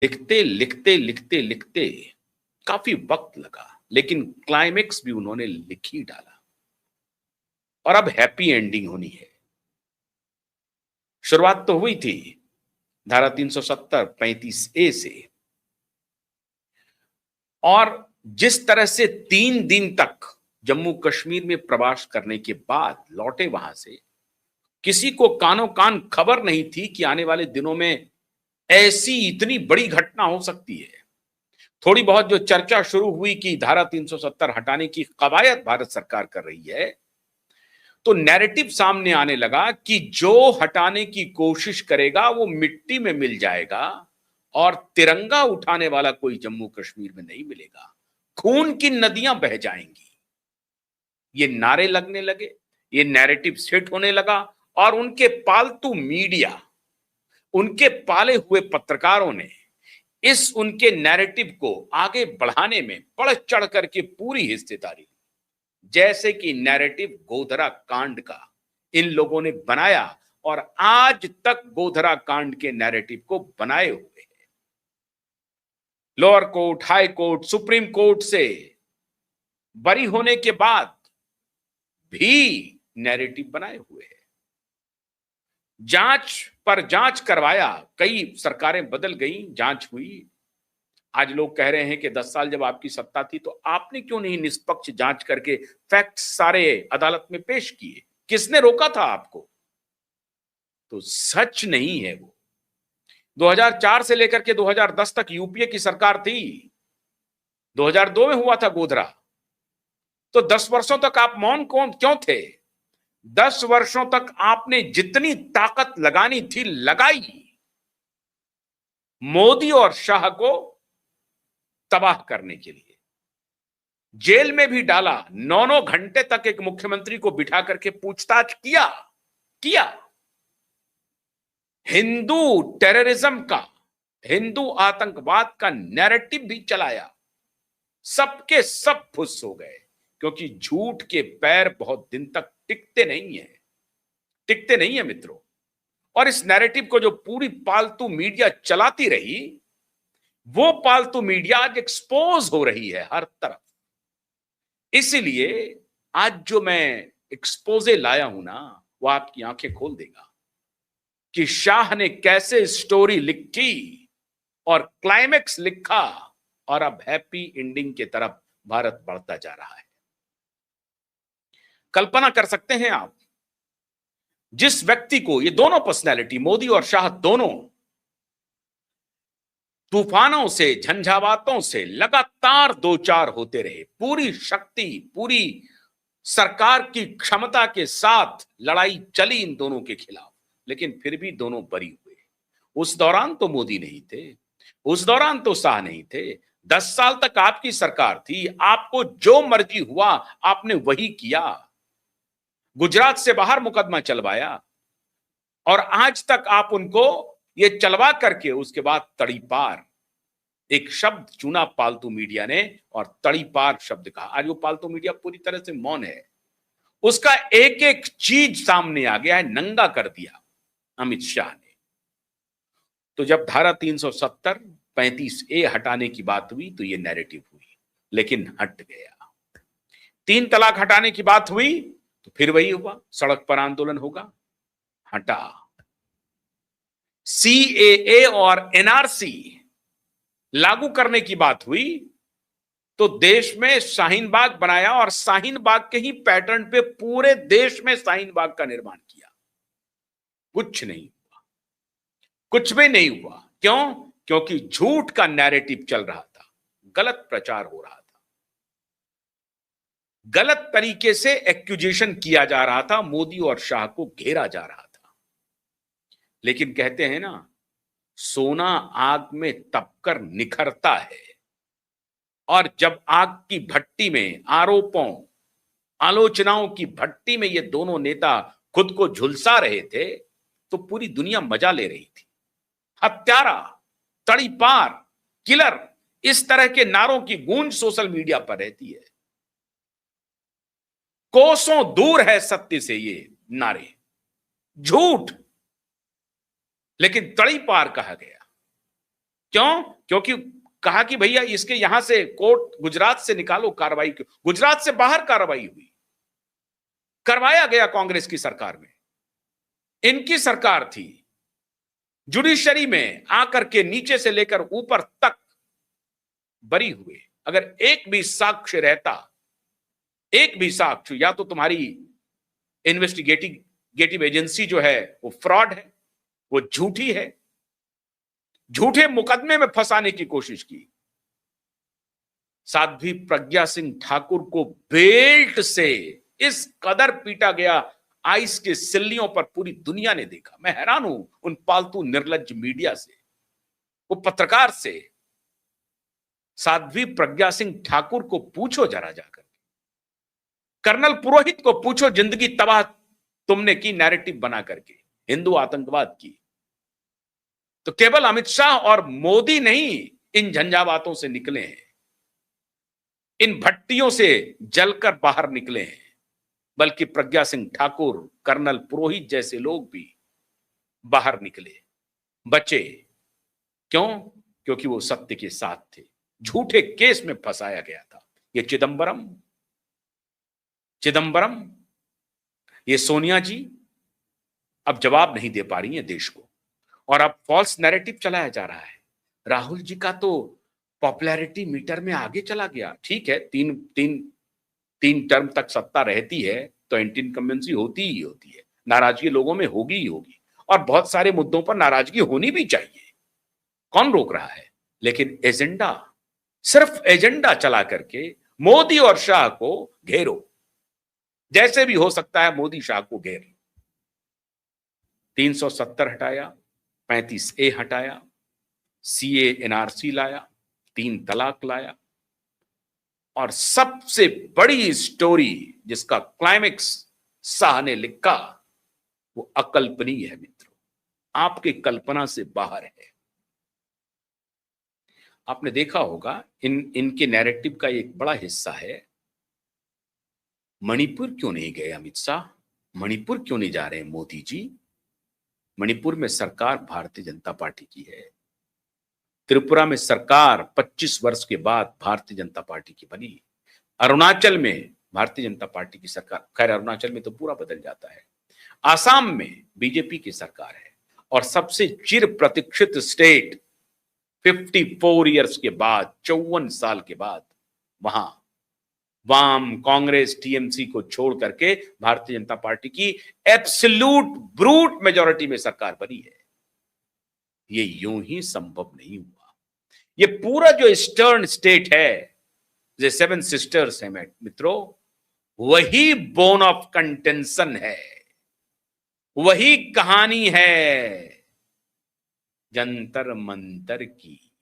लिखते लिखते लिखते लिखते काफी वक्त लगा, लेकिन क्लाइमेक्स भी उन्होंने लिख ही डाला और अब हैप्पी एंडिंग होनी है। शुरुआत तो हुई थी धारा 370 35A से, और जिस तरह से 3 दिन तक जम्मू कश्मीर में प्रवास करने के बाद लौटे वहां से, किसी को कानो कान खबर नहीं थी कि आने वाले दिनों में ऐसी इतनी बड़ी घटना हो सकती है। थोड़ी बहुत जो चर्चा शुरू हुई कि धारा 370 हटाने की कवायद भारत सरकार कर रही है, तो नैरेटिव सामने आने लगा कि जो हटाने की कोशिश करेगा वो मिट्टी में मिल जाएगा और तिरंगा उठाने वाला कोई जम्मू कश्मीर में नहीं मिलेगा, खून की नदियां बह जाएंगी। ये नारे लगने लगे, ये नैरेटिव सेट होने लगा, और उनके पालतू मीडिया, उनके पाले हुए पत्रकारों ने इस उनके नैरेटिव को आगे बढ़ाने में बढ़ चढ़ करके पूरी हिस्सेदारी ली। जैसे कि नैरेटिव गोधरा कांड का इन लोगों ने बनाया और आज तक गोधरा कांड के नैरेटिव को बनाए हुए हैं। Lower court, high court, supreme court से बरी होने के बाद भी नैरेटिव बनाए हुए हैं। जांच पर जांच करवाया, कई सरकारें बदल गई, जांच हुई। आज लोग कह रहे हैं कि 10 साल जब आपकी सत्ता थी तो आपने क्यों नहीं निष्पक्ष जांच करके फैक्ट्स सारे अदालत में पेश किए, किसने रोका था आपको? तो सच नहीं है वो। 2004 से लेकर के 2010 तक यूपीए की सरकार थी, 2002 में हुआ था गोधरा, तो 10 वर्षों तक आप मौन क्यों थे? 10 वर्षों तक आपने जितनी ताकत लगानी थी लगाई, मोदी और शाह को तबाह करने के लिए। जेल में भी डाला, 9-9 घंटे तक एक मुख्यमंत्री को बिठा करके पूछताछ किया। हिंदू टेररिज्म का, हिंदू आतंकवाद का नैरेटिव भी चलाया। सबके सब फुस हो गए, क्योंकि झूठ के पैर बहुत दिन तक टिकते नहीं है मित्रों। और इस नैरेटिव को जो पूरी पालतू मीडिया चलाती रही, वो पालतू मीडिया आज एक्सपोज हो रही है हर तरफ। इसलिए आज जो मैं एक्सपोजे लाया हूं ना, वो आपकी आंखें खोल देगा कि शाह ने कैसे स्टोरी लिखी और क्लाइमेक्स लिखा, और अब हैप्पी एंडिंग की तरफ भारत बढ़ता जा रहा है। कल्पना कर सकते हैं आप, जिस व्यक्ति को, ये दोनों पर्सनैलिटी मोदी और शाह दोनों तूफानों से, झंझावातों से लगातार दो चार होते रहे, पूरी शक्ति, पूरी सरकार की क्षमता के साथ लड़ाई चली इन दोनों के खिलाफ, लेकिन फिर भी दोनों बरी हुए। उस दौरान तो मोदी नहीं थे, उस दौरान तो शाह नहीं थे। 10 साल तक आपकी सरकार थी, आपको जो मर्जी हुआ आपने वही किया। गुजरात से बाहर मुकदमा चलवाया और आज तक आप उनको ये चलवा करके उसके बाद तड़ीपार, एक शब्द चुना पालतू मीडिया ने और तड़ीपार शब्द कहा। आज वो पालतू मीडिया पूरी तरह से मौन है, उसका एक एक चीज सामने आ गया है, नंगा कर दिया अमित शाह ने। तो जब धारा 370 35A हटाने की बात हुई तो ये नैरेटिव हुई, लेकिन हट गया। 3 तलाक हटाने की बात हुई तो फिर वही हुआ, सड़क पर आंदोलन होगा, हटा। CAA और NRC लागू करने की बात हुई तो देश में शाहीन बाग बनाया और शाहीन बाग के ही पैटर्न पे पूरे देश में शाहीन बाग का निर्माण किया। कुछ नहीं हुआ, कुछ भी नहीं हुआ। क्यों? क्योंकि झूठ का नैरेटिव चल रहा था, गलत प्रचार हो रहा था, गलत तरीके से एक्यूजेशन किया जा रहा था, मोदी और शाह को घेरा जा रहा था। लेकिन कहते हैं ना, सोना आग में तपकर निखरता है, और जब आग की भट्टी में, आरोपों आलोचनाओं की भट्टी में ये दोनों नेता खुद को झुलसा रहे थे तो पूरी दुनिया मजा ले रही थी। हत्यारा, तड़ीपार, किलर, इस तरह के नारों की गूंज सोशल मीडिया पर रहती है। कोसों दूर है सत्य से ये नारे, झूठ, लेकिन तड़ीपार कहा गया। क्यों? क्योंकि कहा कि भैया इसके यहां से कोर्ट गुजरात से निकालो कार्रवाई, क्यों गुजरात से बाहर कार्रवाई हुई, करवाया गया कांग्रेस की सरकार में, इनकी सरकार थी, जुडिशरी में आकर के नीचे से लेकर ऊपर तक बरी हुए। अगर एक भी साक्ष्य रहता, एक भी साक्ष्य, या तो तुम्हारी इन्वेस्टिगेटिव एजेंसी जो है वो फ्रॉड है, वो झूठी है, झूठे मुकदमे में फंसाने की कोशिश की। साध्वी प्रज्ञा सिंह ठाकुर को बेल्ट से इस कदर पीटा गया, आइस के सिल्लियों पर पूरी दुनिया ने देखा। मैं हैरान हूं उन पालतू निर्लज्ज मीडिया से, वो पत्रकार से। साध्वी प्रज्ञा सिंह ठाकुर को पूछो जरा जाकर, कर्नल पुरोहित को पूछो, जिंदगी तबाह तुमने की नैरेटिव बना करके हिंदू आतंकवाद की। तो केवल अमित शाह और मोदी नहीं इन झंझावातों से निकले हैं, इन भट्टियों से जलकर बाहर निकले हैं, बल्कि प्रज्ञा सिंह ठाकुर, कर्नल पुरोहित जैसे लोग भी बाहर निकले, बचे। क्यों? क्योंकि वो सत्य के साथ थे। झूठे केस में फंसाया गया था। ये चिदंबरम, ये सोनिया जी अब जवाब नहीं दे पा रही है देश को, और अब फॉल्स नैरेटिव चलाया जा रहा है। राहुल जी का तो पॉपुलैरिटी मीटर में आगे चला गया। ठीक है, तीन टर्म तक सत्ता रहती है तो एंटी इनकम्बेंसी होती ही होती है, नाराजगी लोगों में होगी ही होगी, और बहुत सारे मुद्दों पर नाराजगी होनी भी चाहिए, कौन रोक रहा है। लेकिन एजेंडा, सिर्फ एजेंडा चला करके मोदी और शाह को घेरो, जैसे भी हो सकता है मोदी शाह को घेर। 370 हटाया, 35A हटाया, CA NRC लाया, 3 तलाक लाया, और सबसे बड़ी स्टोरी जिसका क्लाइमेक्स शाह ने लिखा वो अकल्पनीय है मित्रों, आपके कल्पना से बाहर है। आपने देखा होगा इनके नैरेटिव का एक बड़ा हिस्सा है, मणिपुर क्यों नहीं गए अमित शाह, मणिपुर क्यों नहीं जा रहे हैं मोदी जी। मणिपुर में सरकार भारतीय जनता पार्टी की है, त्रिपुरा में सरकार 25 वर्ष के बाद भारतीय जनता पार्टी की बनी, अरुणाचल में भारतीय जनता पार्टी की सरकार, खैर अरुणाचल में तो पूरा बदल जाता है, आसाम में बीजेपी की सरकार है, और सबसे चिर प्रतीक्षित स्टेट 54 इयर्स के बाद, 54 साल के बाद, वहां वाम, कांग्रेस, टीएमसी को छोड़ करके भारतीय जनता पार्टी की एब्सोल्यूट ब्रूट मेजॉरिटी में सरकार बनी है। ये यूं ही संभव नहीं हुआ। ये पूरा जो ईस्टर्न स्टेट है, जो 7 सिस्टर्स है मित्रों, वही बोन ऑफ कंटेंशन है, वही कहानी है जंतर मंतर की,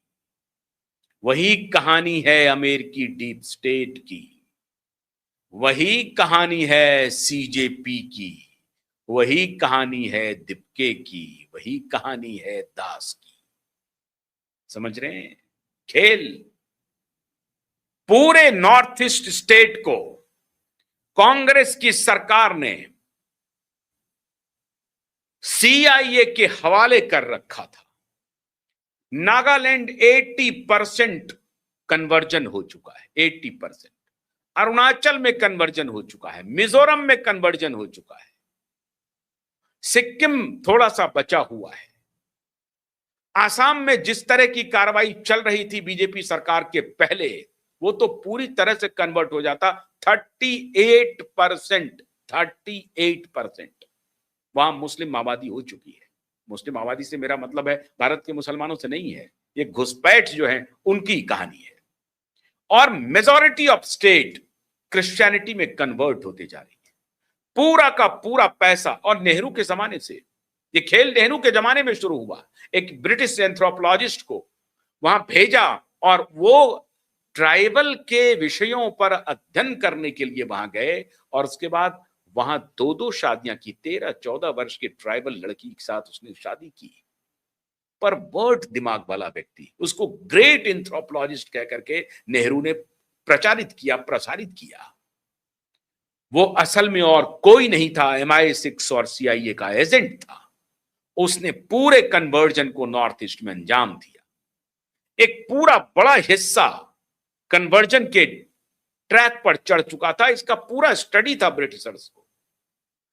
वही कहानी है अमेरिकी डीप स्टेट की, वही कहानी है सीजेपी की, वही कहानी है दिपके की, वही कहानी है दास की। समझ रहे हैं खेल? पूरे नॉर्थ ईस्ट स्टेट को कांग्रेस की सरकार ने CIA के हवाले कर रखा था। नागालैंड 80% कन्वर्जन हो चुका है, 80%। अरुणाचल में कन्वर्जन हो चुका है, मिजोरम में कन्वर्जन हो चुका है, सिक्किम थोड़ा सा बचा हुआ है। आसाम में जिस तरह की कार्रवाई चल रही थी बीजेपी सरकार के पहले, वो तो पूरी तरह से कन्वर्ट हो जाता। 38%, 38% वहां मुस्लिम आबादी हो चुकी है। मुस्लिम आबादी से मेरा मतलब है भारत के मुसलमानों से नहीं है, ये घुसपैठ जो है उनकी कहानी है। और मेजॉरिटी ऑफ स्टेट क्रिश्चियनिटी में कन्वर्ट होते जा रही है। पूरा का पूरा पैसा, और नेहरू के जमाने से ये खेल नेहरू के जमाने में शुरू हुआ। एक ब्रिटिश एंथ्रोपोलॉजिस्ट को वहां भेजा, और वो ट्राइबल के विषयों पर अध्ययन करने के लिए वहां गए, और उसके बाद वहां 2-2 शादियां की। 13-14 वर्ष के ट्राइबल लड़की के साथ उसने शादी की। पर बर्ड दिमाग वाला व्यक्ति, उसको ग्रेट एंथ्रोपोलॉजिस्ट कह करके नेहरू ने प्रचारित किया, प्रसारित किया। वो असल में और कोई नहीं था, MI6 और CIA का एजेंट था। उसने पूरे कन्वर्जन को नॉर्थ ईस्ट में अंजाम दिया। एक पूरा बड़ा हिस्सा कन्वर्जन के ट्रैक पर चढ़ चुका था। इसका पूरा स्टडी था ब्रिटिशर्स को।